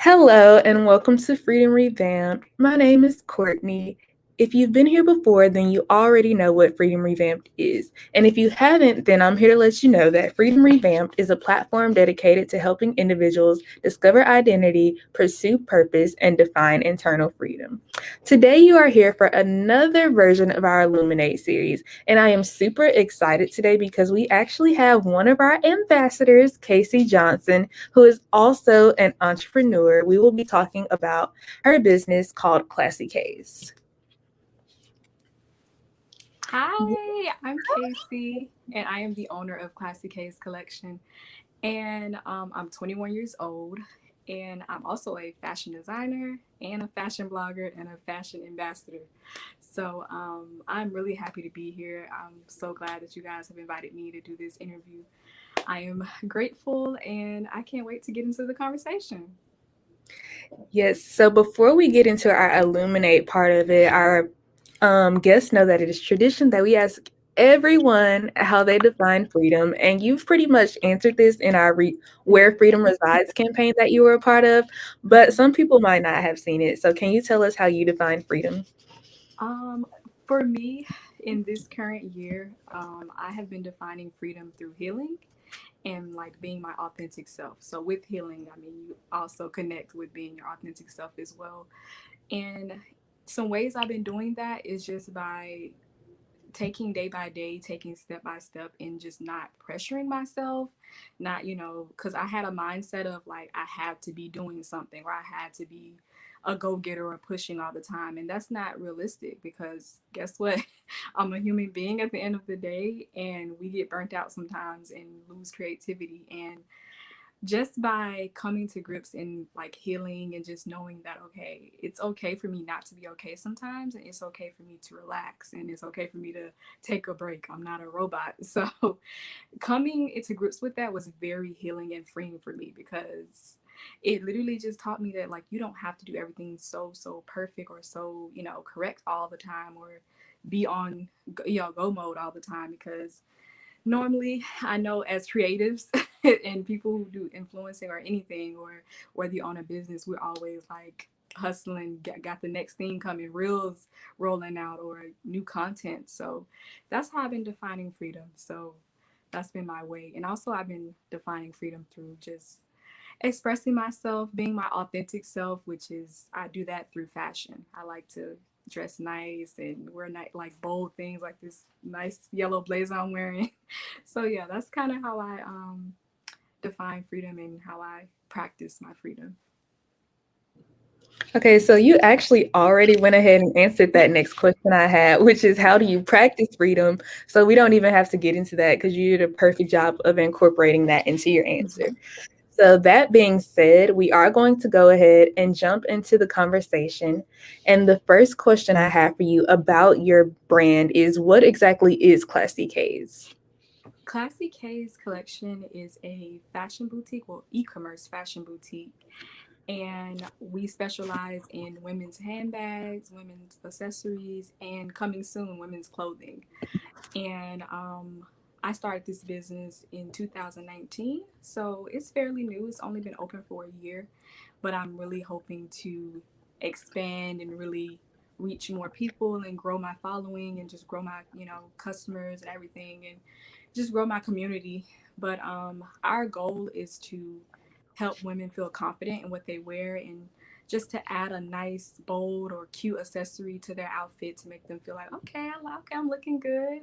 Hello and welcome to Freedom Revamped. My name is Kourtney. If you've been here before, then you already know what Freedom Revamped is. And if you haven't, then I'm here to let you know that Freedom Revamped is a platform dedicated to helping individuals discover identity, pursue purpose, and define internal freedom. Today, you are here for another version of our Illuminate series. And I am super excited today because we actually have one of our ambassadors, Kayci Johnson, who is also an entrepreneur. We will be talking about her business called Klassy Kaays. Hi, I'm Kayci, and I am the owner of Klassy Kaays collection. And I'm 21 years old, and I'm also a fashion designer and a fashion blogger and a fashion ambassador. So I'm really happy to be here. I'm so glad that you guys have invited me to do this interview. I am grateful, and I can't wait to get into the conversation. Yes, so before we get into our Illuminate part of it, our guests know that it is tradition that we ask everyone how they define freedom. And you've pretty much answered this in our Where Freedom Resides campaign that you were a part of, but some people might not have seen it. So can you tell us how you define freedom? Um, for me, in this current year, I have been defining freedom through healing and like being my authentic self. So with healing, I mean, you also connect with being your authentic self as well. And some ways I've been doing that is just by taking day by day, taking step by step, and just not pressuring myself. Not, because I had a mindset of like I had to be doing something or I had to be a go getter or pushing all the time. And that's not realistic because guess what? I'm a human being at the end of the day, and we get burnt out sometimes and lose creativity. And just by coming to grips and like healing and just knowing that okay, it's okay for me not to be okay sometimes, and it's okay for me to relax, and it's okay for me to take a break. I'm not a robot. So coming into grips with that was very healing and freeing for me because it literally just taught me that like you don't have to do everything so perfect or so correct all the time, or be on go mode all the time, because normally I know as creatives and people who do influencing or anything, or whether you own a business, we're always like hustling, got the next thing coming, reels rolling out or new content. So that's how I've been defining freedom. So that's been my way. And also I've been defining freedom through just expressing myself, being my authentic self, which is I do that through fashion. I like to dress nice and wear like bold things like this nice yellow blazer I'm wearing. So yeah, that's kind of how I define freedom and how I practice my freedom. Okay, so you actually already went ahead and answered that next question I had, which is how do you practice freedom? So we don't even have to get into that because you did a perfect job of incorporating that into your answer. Mm-hmm. So that being said, we are going to go ahead and jump into the conversation. And the first question I have for you about your brand is what exactly is Klassy Kaays? Klassy Kaays collection is a fashion boutique, well, e-commerce fashion boutique, and we specialize in women's handbags, women's accessories, and coming soon, women's clothing. And I started this business in 2019, so it's fairly new. It's only been open for a year, but I'm really hoping to expand and really reach more people and grow my following and just grow my customers and everything, and just grow my community. But our goal is to help women feel confident in what they wear, and just to add a nice, bold, or cute accessory to their outfit to make them feel like, okay, okay, I'm looking good.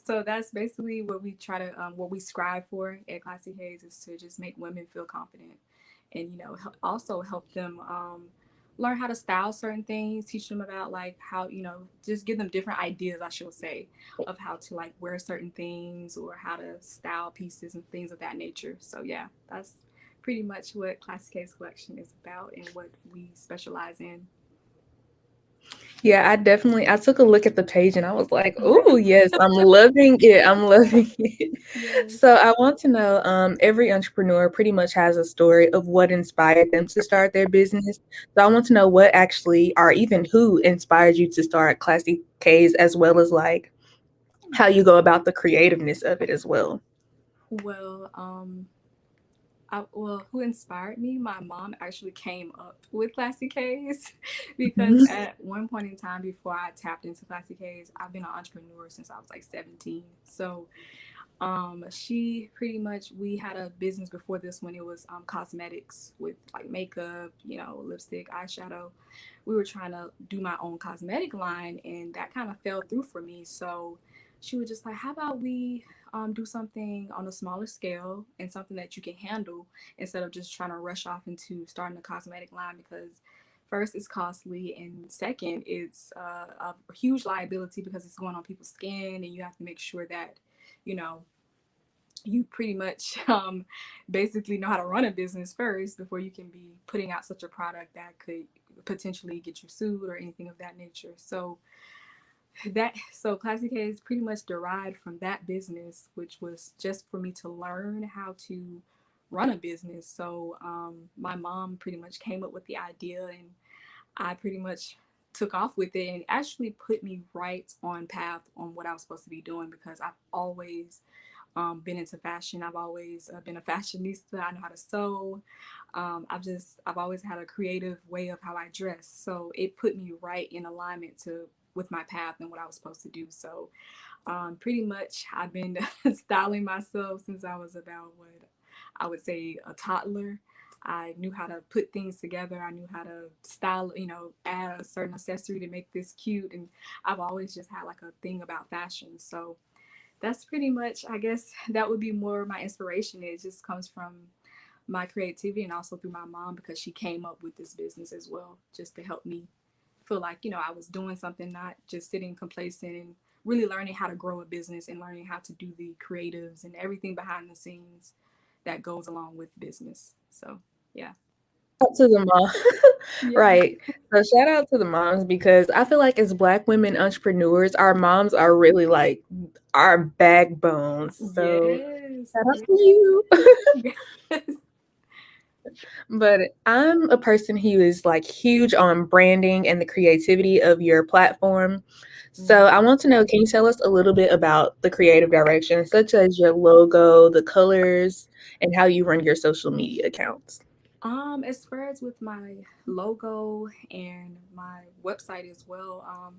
So that's basically what we try to, what we strive for at Klassy Kaays, is to just make women feel confident, and also help them learn how to style certain things, teach them about like how just give them different ideas, I should say, of how to like wear certain things or how to style pieces and things of that nature. So yeah, that's pretty much what Klassy Kaays collection is about and what we specialize in. Yeah, I took a look at the page and I was like, "Oh, yes, I'm loving it. I'm loving it." Yes. So I want to know, every entrepreneur pretty much has a story of what inspired them to start their business. So I want to know what actually, or even who inspired you to start Klassy K's, as well as like how you go about the creativeness of it as well. Well, Well, who inspired me? My mom actually came up with Klassy Kaays because Mhm. at one point in time before I tapped into Klassy Kaays, I've been an entrepreneur since I was like 17. So she pretty much, we had a business before this when it was cosmetics with like makeup, lipstick, eyeshadow. We were trying to do my own cosmetic line, and that kind of fell through for me. So she was just like, how about we do something on a smaller scale and something that you can handle instead of just trying to rush off into starting a cosmetic line, because first it's costly, and second it's a huge liability because it's going on people's skin, and you have to make sure that you know you pretty much basically know how to run a business first before you can be putting out such a product that could potentially get you sued or anything of that nature. So Klassy Kaays pretty much derived from that business, which was just for me to learn how to run a business. So my mom pretty much came up with the idea, and I pretty much took off with it, and actually put me right on path on what I was supposed to be doing, because I've always been into fashion. I've always been a fashionista. I know how to sew. I've always had a creative way of how I dress. So it put me right in alignment to with my path and what I was supposed to do. So pretty much I've been styling myself since I was about, what I would say, a toddler. I knew how to put things together. I knew how to style, add a certain accessory to make this cute. And I've always just had like a thing about fashion. So that's pretty much, I guess, that would be more my inspiration. It just comes from my creativity, and also through my mom, because she came up with this business as well, just to help me feel like, I was doing something, not just sitting complacent, and really learning how to grow a business and learning how to do the creatives and everything behind the scenes that goes along with business. So, yeah. Out to the mom. Yeah. Right. So shout out to the moms, because I feel like as Black women entrepreneurs, our moms are really like our backbones. So Yes. shout out Yes. to you. Yes. But I'm a person who is like huge on branding and the creativity of your platform. So I Mhm. want to know, can you tell us a little bit about the creative direction, such as your logo, the colors, and how you run your social media accounts? As far as with my logo and my website as well,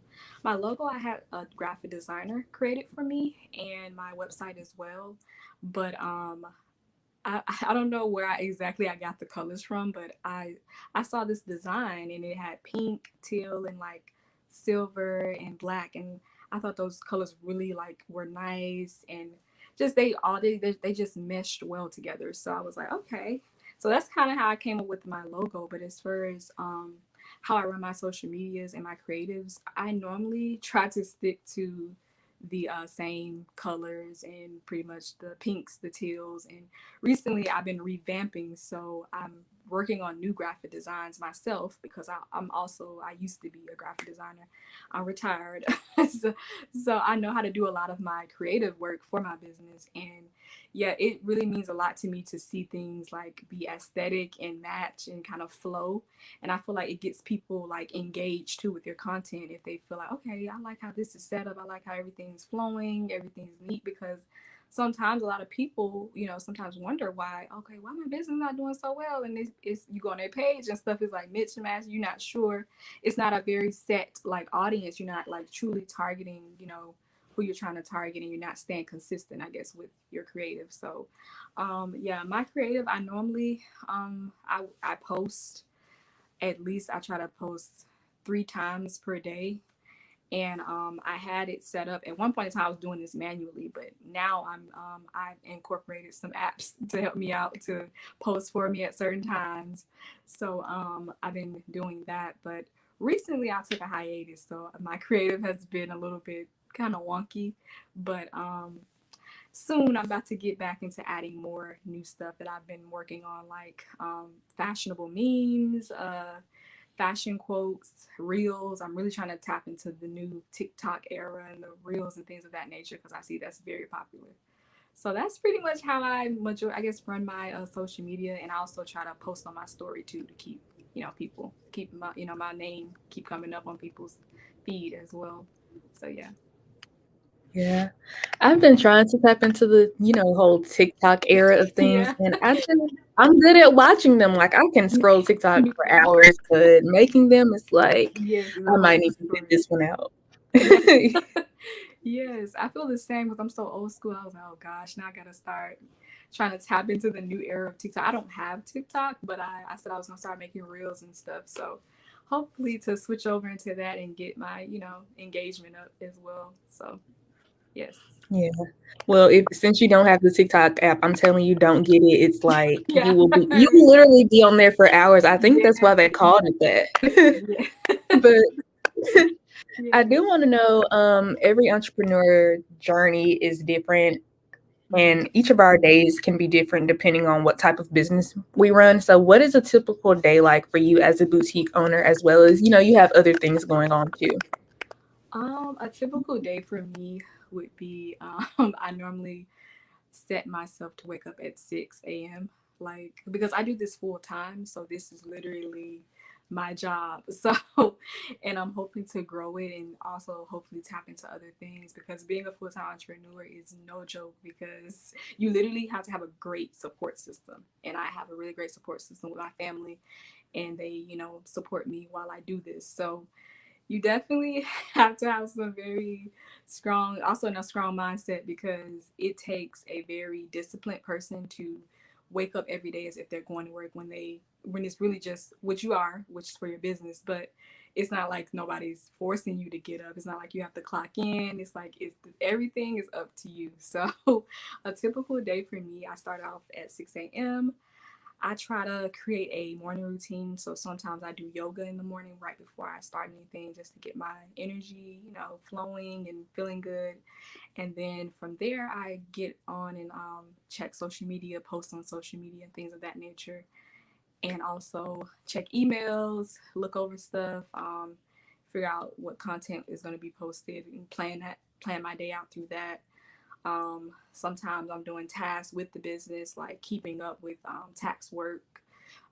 my logo, I had a graphic designer create it for me, and my website as well. But I don't know where I got the colors from, but I saw this design, and it had pink, teal, and like silver and black, and I thought those colors really like were nice, and just they just meshed well together. So I was like, okay. So that's kind of how I came up with my logo. But as far as how I run my social medias and my creatives, I normally try to stick to the same colors, and pretty much the pinks, the teals. And recently I've been revamping, so I'm working on new graphic designs myself, because I used to be a graphic designer. I'm retired. so, so I know how to do a lot of my creative work for my business. And yeah, it really means a lot to me to see things like be aesthetic and match and kind of flow. And I feel like it gets people like engaged too with your content, if they feel like, okay, I like how this is set up, I like how everything's flowing, everything's neat. Because sometimes a lot of people, sometimes wonder why, okay, why my business not doing so well, and it's you go on their page and stuff is like mismatched, you're not sure, it's not a very set like audience, you're not like truly targeting, who you're trying to target, and you're not staying consistent, I guess, with your creative. So yeah, my creative, I normally I post, at least I try to post 3 times per day. And I had it set up at one point in time. I was doing this manually, but now I've incorporated some apps to help me out to post for me at certain times. So I've been doing that. But recently I took a hiatus, so my creative has been a little bit kind of wonky. But soon I'm about to get back into adding more new stuff that I've been working on, like fashionable memes, fashion quotes, reels. I'm really trying to tap into the new TikTok era and the reels and things of that nature, because I see that's very popular. So that's pretty much how I guess, run my social media. And I also try to post on my story too, to keep, people keep my, my name keep coming up on people's feed as well. So yeah. Yeah. I've been trying to tap into the, whole TikTok era of things, Yeah. and I'm good at watching them. Like, I can scroll TikTok Me for too. hours, but making them is like, Yes, it's I a whole might need different to sit story. this one out. Yeah. Yes, I feel the same because I'm so old school. I was like, oh gosh, now I gotta start trying to tap into the new era of TikTok. I don't have TikTok, but I said I was gonna start making reels and stuff. So hopefully to switch over into that and get my, engagement up as well. So yes. Yeah. Well, if since you don't have the TikTok app, I'm telling you, don't get it. It's like Yeah, I you heard. will literally be on there for hours. I think that's Yeah, why they called it that. yeah, But I yeah. do want to know, every entrepreneur journey is different, Mhm. and each of our days can be different depending on what type of business we run. So, what is a typical day like for you as a boutique owner, as well as, you have other things going on too? A typical day for me would be I normally set myself to wake up at 6 a.m. Like, because I do this full time, so this is literally my job. So, and I'm hoping to grow it and also hopefully tap into other things because being a full time entrepreneur is no joke because you literally have to have a great support system. And I have a really great support system with my family, and they, support me while I do this. So, you definitely have to have some very strong, also in a strong mindset because it takes a very disciplined person to wake up every day as if they're going to work when it's really just what you are, which is for your business, but it's not like nobody's forcing you to get up. It's not like you have to clock in. It's like everything is up to you. So a typical day for me, I start off at 6 a.m. I try to create a morning routine. So sometimes I do yoga in the morning right before I start anything just to get my energy, flowing and feeling good. And then from there, I get on and check social media, post on social media, and things of that nature. And also check emails, look over stuff, figure out what content is going to be posted, and plan my day out through that. Sometimes I'm doing tasks with the business, like keeping up with tax work,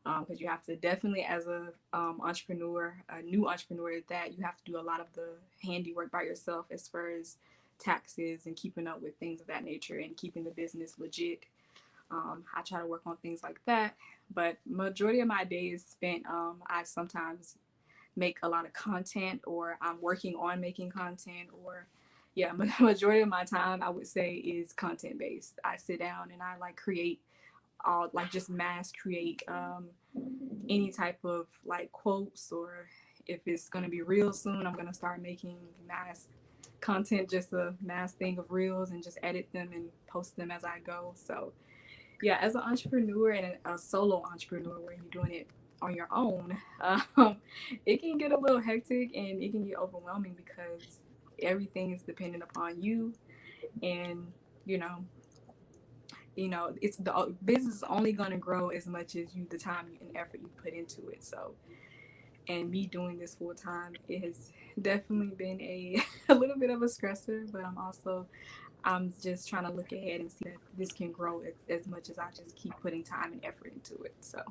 because you have to definitely, as a entrepreneur, a new entrepreneur, that you have to do a lot of the handiwork by yourself as far as taxes and keeping up with things of that nature and keeping the business legit. I try to work on things like that, but majority of my day is spent. I sometimes make a lot of content or I'm working on making content or yeah, majority of my time I would say is content based. I sit down and I like create all like just mass create any type of like quotes or if it's going to be real soon I'm going to start making mass content, just a mass thing of reels and just edit them and post them as I go. So yeah, as an entrepreneur and a solo entrepreneur where you're doing it on your own, it can get a little hectic and it can get overwhelming because everything is dependent upon you, and you know, it's the business is only going to grow as much as the time and effort you put into it. So, and me doing this full time, it has definitely been a a little bit of a stressor, but I'm just trying to look ahead and see that this can grow as much as I just keep putting time and effort into it. So,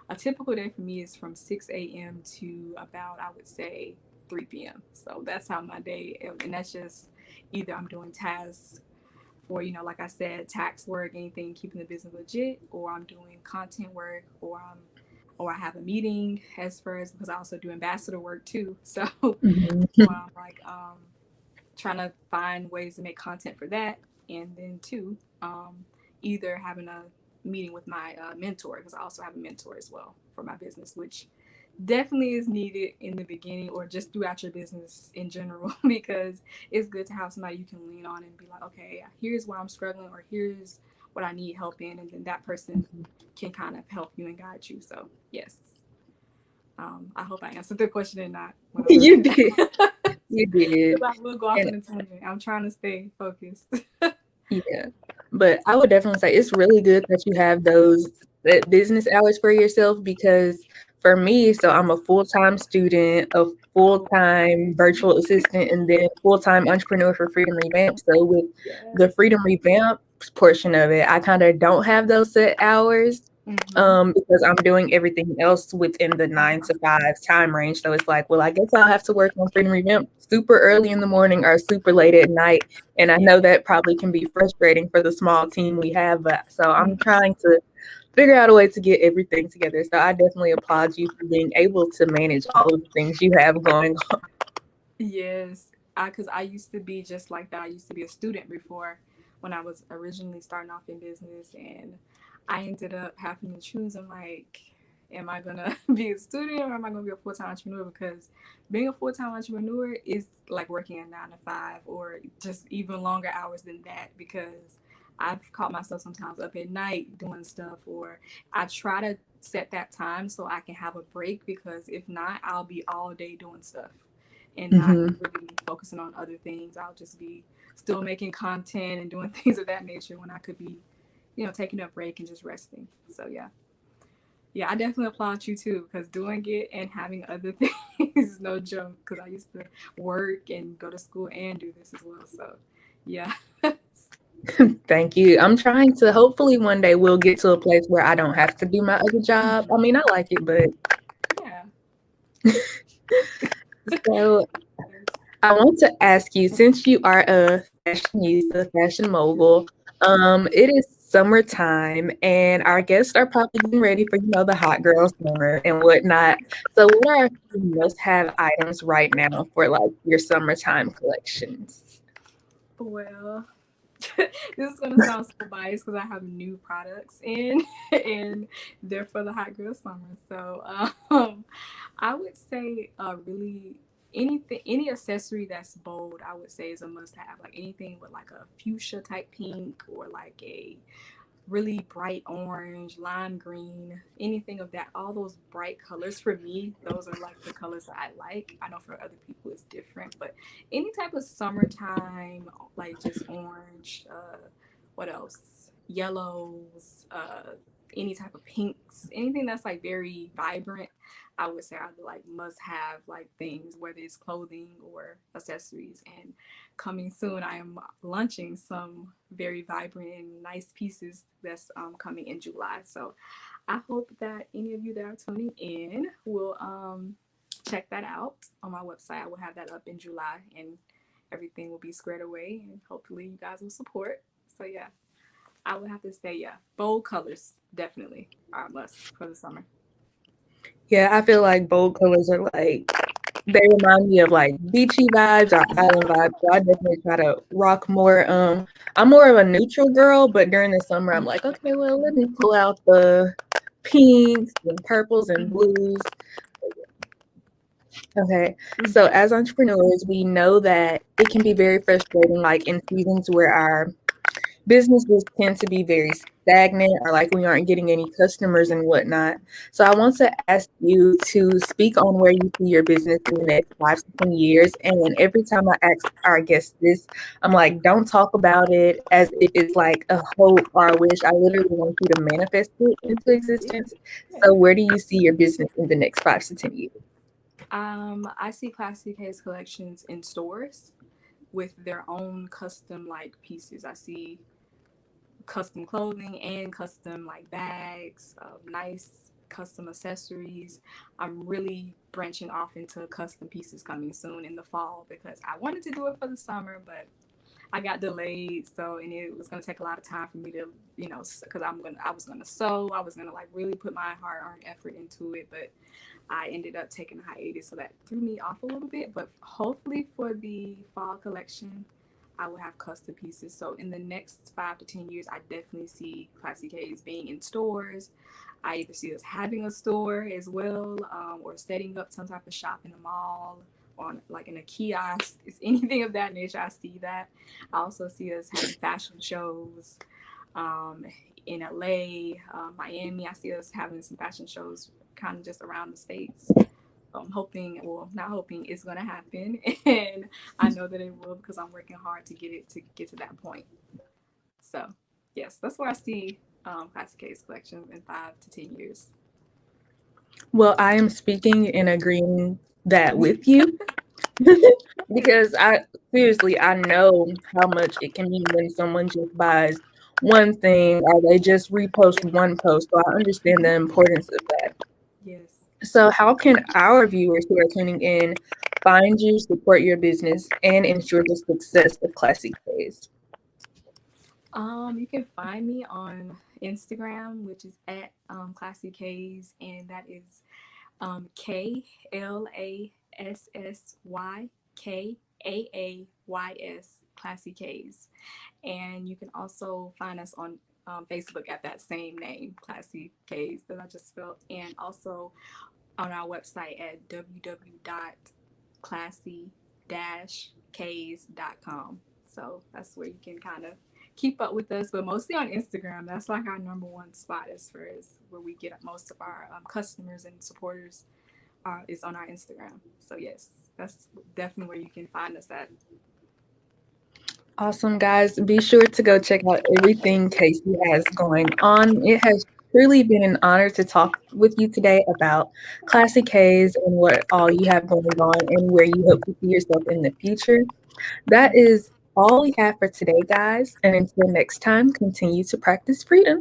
a typical day for me is from 6 a.m. to about, I would say, 3 p.m. So, that's how my day, and that's just either I'm doing tasks for, like I said, tax work, anything keeping the business legit, or I'm doing content work, or I have a meeting as far as because I also do ambassador work too. So, Mhm. I'm like trying to find ways to make content for that, and then two, either having a meeting with my mentor because I also have a mentor as well for my business, which definitely is needed in the beginning or just throughout your business in general because it's good to have somebody you can lean on and be like, okay, here's where I'm struggling or here's what I need help in, and then that person can kind of help you and guide you. So yes, I hope I answered the question and not went over You did. because You did. I will go off And on a tangent. I'm trying to stay focused. yeah. But I would definitely say it's really good that you have those that business hours for yourself because for me, so I'm a full-time student, a full-time virtual assistant, and then full-time entrepreneur for Freedom Revamp. So with the Yes. Freedom Revamp portion of it, I kind of don't have those set hours. Mm-hmm. because I'm doing everything else within the 9 to 5 time range. So it's like, well, I guess I'll have to work on Freedom Revamp super early in the morning or super late at night. And I Yeah. know that probably can be frustrating for the small team we have, but so I'm Mhm. trying to figure out a way to get everything together. So I definitely applaud you for being able to manage all of the things you have going on. Yes, because I used to be just like that. I used to be a student before when I was originally starting off in business, and I ended up having to choose. I'm like, am I gonna be a student or am I gonna be a full time entrepreneur? Because being a full time entrepreneur is like working a 9 to 5 or just even longer hours than that. Because I've caught myself sometimes up at night doing stuff, or I try to set that time so I can have a break. Because if not, I'll be all day doing stuff and not Mm-hmm. really focusing on other things. I'll just be still making content and doing things of that nature when I could be, taking a break and just resting. So yeah. Yeah, I definitely applaud you too, because doing it and having other things is no joke. Because I used to work and go to school and do this as well. So, yeah, Thank you. I'm trying to hopefully one day we'll get to a place where I don't have to do my other job. I mean, I like it, but yeah. so Yes. I want to ask you, since you are a fashionista, fashion mogul, it is summertime, and our guests are probably getting ready for, the hot girl summer and whatnot. So, what are some must-have items right now for like your summertime collections? Well, this is gonna sound so biased because I have new products in, and they're for the hot girl summer. So, I would say, really any accessory that's bold, I would say is a must have. Like anything with like a fuchsia type pink or like a really bright orange, lime green, anything of that. All those bright colors for me, those are like the colors that I like. I know for other people it's different, but any type of summertime, like just orange, what else? Yellows, any type of pinks, anything that's like very vibrant. I would say I would like must have like things, whether it's clothing or accessories. And coming soon, I am launching some very vibrant and nice pieces that's coming in July. So I hope that any of you that are tuning in will check that out on my website. I will have that up in July, and everything will be squared away, and hopefully you guys will support. So yeah, I would have to say, yeah, bold colors definitely are a must for the summer. Yeah, I feel like bold colors are like they remind me of like beachy vibes or island vibes. So I definitely try to rock more. I'm more of a neutral girl, but during the summer, I'm like, okay, well, let me pull out the pinks and purples and blues. Okay, so as entrepreneurs, we know that it can be very frustrating, like in seasons where our businesses tend to be very stagnant or like we aren't getting any customers and whatnot. So I want to ask you to speak on where you see your business in the next 5 to 10 years. And every time I ask our guests this, I'm like, don't talk about it as if it's like a hope or a wish. I literally want you to manifest it into Yeah, existence. yeah. So where do you see your business in the next 5 to 10 years? I see Klassy Kaays collections in stores with their own custom like pieces. I see custom clothing and custom like bags, nice custom accessories. I'm really branching off into custom pieces coming soon in the fall because I wanted to do it for the summer, but I got delayed, so and it was gonna take a lot of time for me to, because I was gonna sew, I was gonna like really put my hard-earned effort into it, but I ended up taking a hiatus, so that threw me off a little bit. But hopefully for the fall collection, I will have custom pieces. So in the next 5 to 10 years, I definitely see Klassy Kaays being in stores. I either see us having a store as well, or setting up some type of shop in the mall, on like in a kiosk. It's anything of that nature. I see that. I also see us having fashion shows um, in LA, Miami. I see us having some fashion shows kind of just around the states. So I'm hoping, well, not hoping, it's going to happen, and I know that it will because I'm working hard to get to that point. So yes, that's where I see Klassy Kaays collections in 5 to 10 years. Well, I am speaking and agreeing that with you. Because I seriously, I know how much it can mean when someone just buys one thing or they just repost one post. So I understand the importance of that. Yes. So, how can our viewers who are tuning in find you, support your business, and ensure the success of Klassy Kaays? You can find me on Instagram, which is at Klassy Kaays, and that is KLASSYKAAYS, Klassy Kaays. And you can also find us on Facebook at that same name, Klassy Kaays, that I just spelled, and also on our website at www.klassy-kaays.com. So that's where you can kind of keep up with us, but mostly on Instagram. That's like our number one spot as far as where we get most of our customers and supporters is on our Instagram. So yes, that's definitely where you can find us at. Awesome, guys. Be sure to go check out everything Kayci has going on. It has truly been an honor to talk with you today about Klassy Kaays and what all you have going on and where you hope to see yourself in the future. That is all we have for today, guys. And until next time, continue to practice freedom.